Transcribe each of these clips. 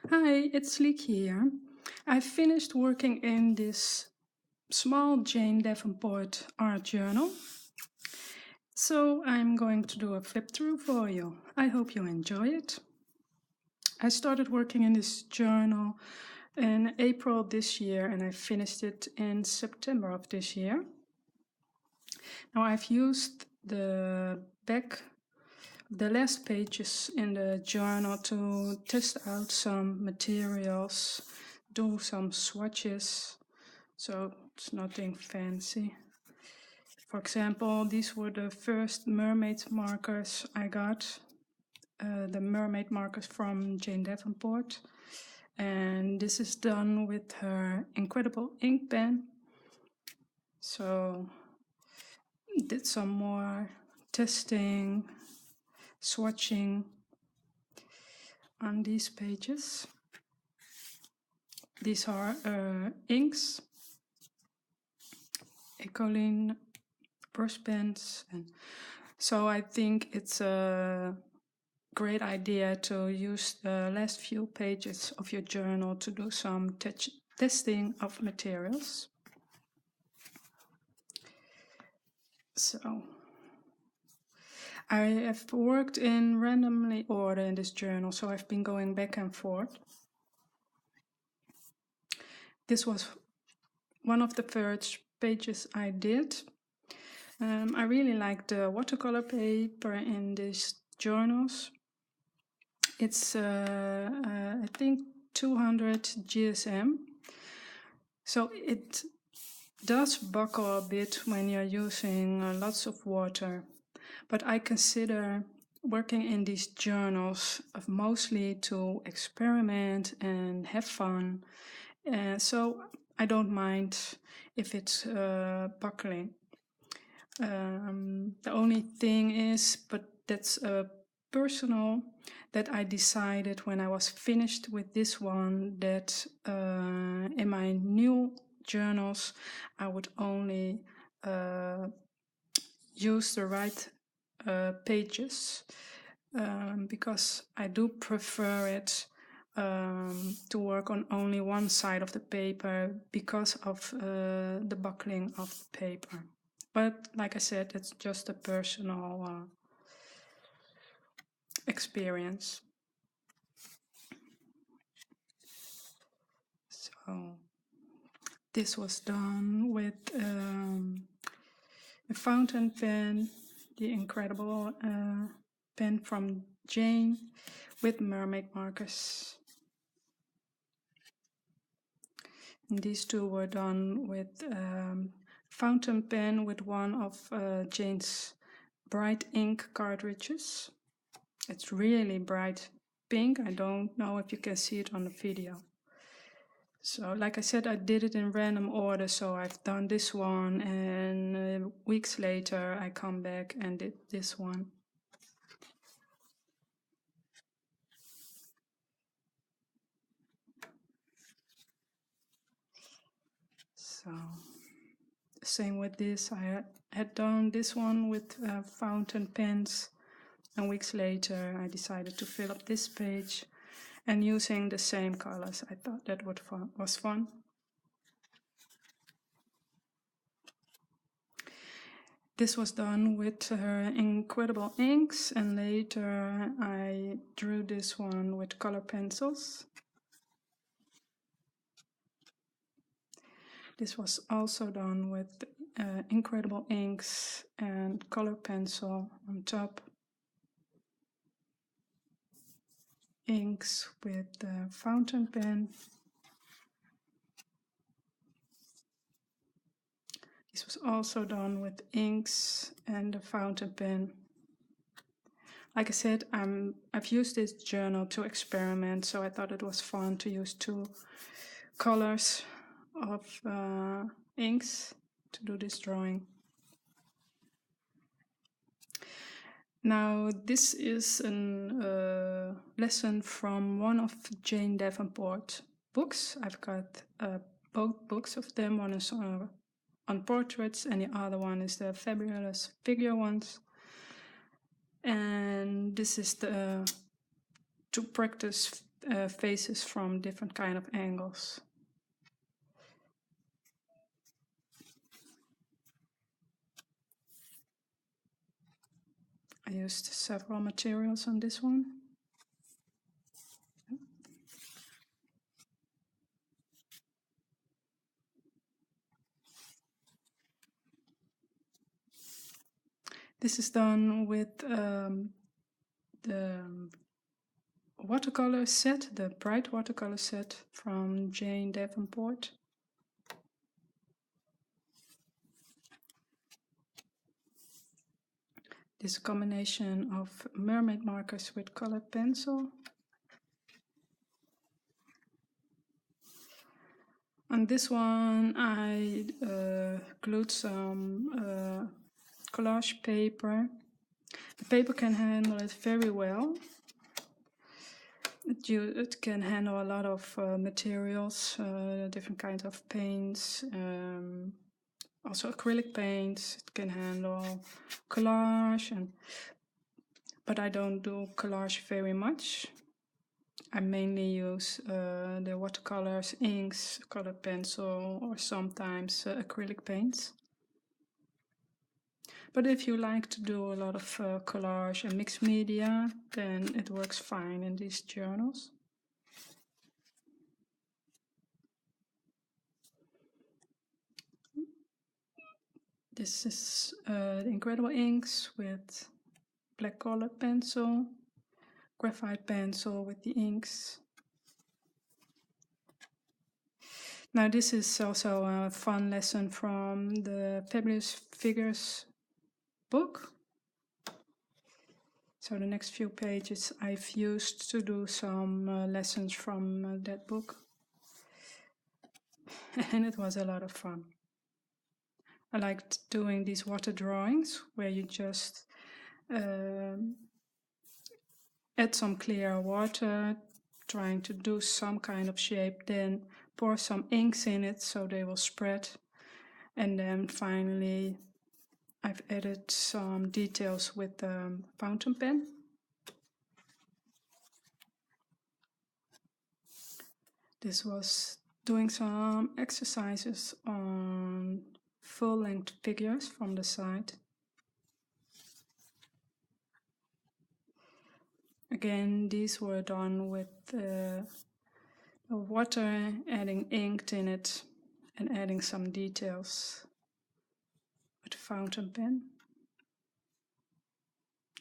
Hi, it's Sliek here. I finished working in this small Jane Davenport art journal, so I'm going to do a flip through for you. I hope you enjoy it. I started working in this journal in April this year and I finished it in September of this year. Now I've used the last pages in the journal to test out some materials, do some swatches, so it's nothing fancy. For example, these were the first mermaid markers I got, the mermaid markers from Jane Davenport, and this is done with her incredible ink pen. So did some more testing, swatching on these pages. These are inks, Ecoline brush pens, and so I think it's a great idea to use the last few pages of your journal to do some testing of materials. So I have worked in randomly order in this journal, so I've been going back and forth. This was one of the first pages I did. I really like the watercolor paper in these journals. It's I think 200 GSM, so it does buckle a bit when you're using lots of water, but I consider working in these journals mostly to experiment and have fun, so I don't mind if it's buckling. The only thing is, but that's personal, that I decided when I was finished with this one that in my new journals I would only use the right pages, because I do prefer it to work on only one side of the paper because of the buckling of the paper. But like I said, it's just a personal experience. So this was done with a fountain pen, the incredible pen from Jane, with mermaid markers. And these two were done with fountain pen with one of Jane's bright ink cartridges. It's really bright pink. I don't know if you can see it on the video. So like I said, I did it in random order, so I've done this one and weeks later I come back and did this one. So same with this, I had done this one with fountain pens, and weeks later I decided to fill up this page and using the same colors. I thought that was fun. This was done with her incredible inks, and later I drew this one with color pencils. This was also done with incredible inks and color pencil on top. Inks with the fountain pen. This was also done with inks and the fountain pen. Like I said, I've used this journal to experiment, so I thought it was fun to use two colors of inks to do this drawing. Now this is a lesson from one of Jane Davenport books. I've got both books of them. One is on portraits and the other one is the fabulous figure ones. And this is to practice faces from different kind of angles. I used several materials on this one. This is done with the watercolor set, the bright watercolor set from Jane Davenport. This combination of mermaid markers with colored pencil. On this one I glued some collage paper. The paper can handle it very well. It can handle a lot of materials, different kinds of paints, also acrylic paints. It can handle collage, but I don't do collage very much. I mainly use the watercolors, inks, colored pencil, or sometimes acrylic paints. But if you like to do a lot of collage and mixed media, then it works fine in these journals. This is the Incredible inks with black colored pencil, graphite pencil with the inks. Now this is also a fun lesson from the Fabulous Figures book. So the next few pages I've used to do some lessons from that book. And it was a lot of fun. I liked doing these water drawings where you just add some clear water, trying to do some kind of shape, then pour some inks in it so they will spread. And then finally I've added some details with the fountain pen. This was doing some exercises on full-length figures from the side. Again, these were done with water, adding ink in it, and adding some details with the fountain pen.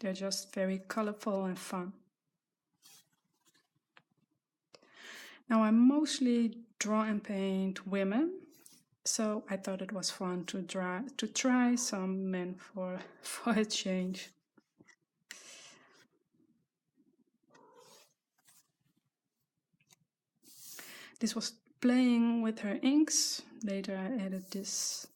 They're just very colorful and fun. Now I mostly draw and paint women, so I thought it was fun to try some men for a change. This was playing with her inks. Later I added this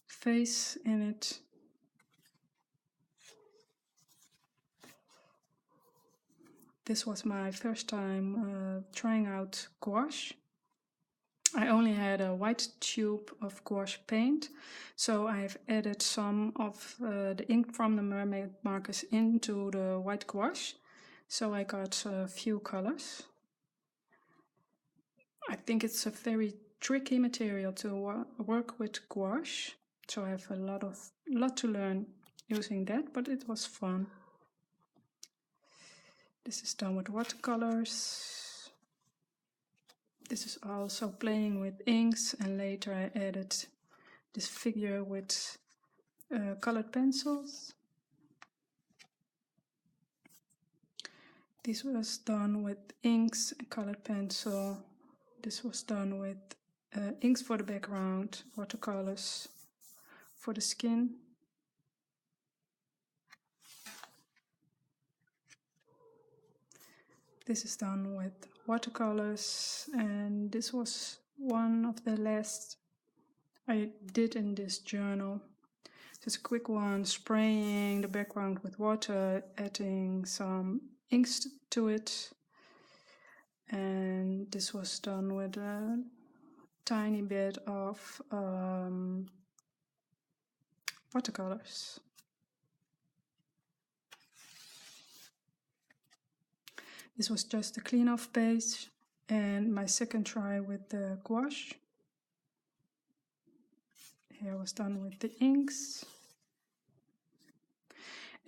face in it. This was my first time trying out gouache. I only had a white tube of gouache paint, so I've added some of the ink from the mermaid markers into the white gouache, so I got a few colors. I think it's a very tricky material to work with gouache, so I have a lot to learn using that, but it was fun. This is done with watercolors. This is also playing with inks, and later I added this figure with colored pencils. This was done with inks and colored pencil. This was done with inks for the background, watercolors for the skin. This is done with watercolors, and this was one of the last I did in this journal. Just a quick one, spraying the background with water, adding some inks to it. And this was done with a tiny bit of watercolors. This was just the clean off page and my second try with the gouache. Here I was done with the inks.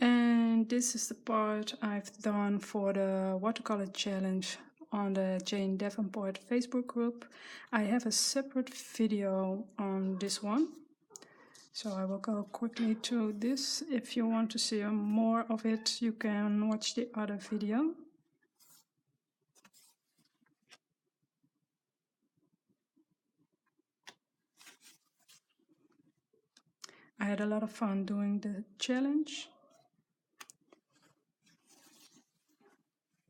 And this is the part I've done for the watercolor challenge on the Jane Davenport Facebook group. I have a separate video on this one, so I will go quickly through this. If you want to see more of it, you can watch the other video. I had a lot of fun doing the challenge.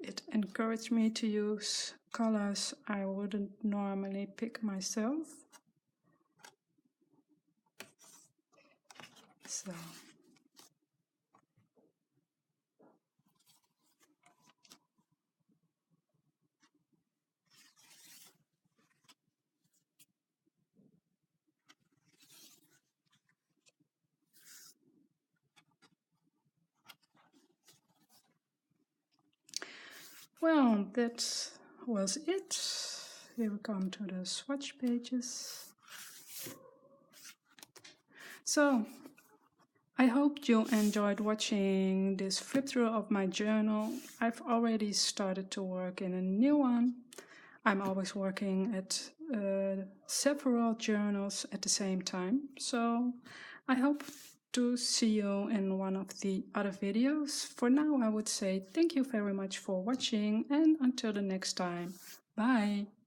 It encouraged me to use colors I wouldn't normally pick myself. So well, that was it. Here we come to the swatch pages. So, I hope you enjoyed watching this flip through of my journal. I've already started to work in a new one. I'm always working at several journals at the same time. So, I hope to see you in one of the other videos. For now, I would say thank you very much for watching, and until the next time, bye!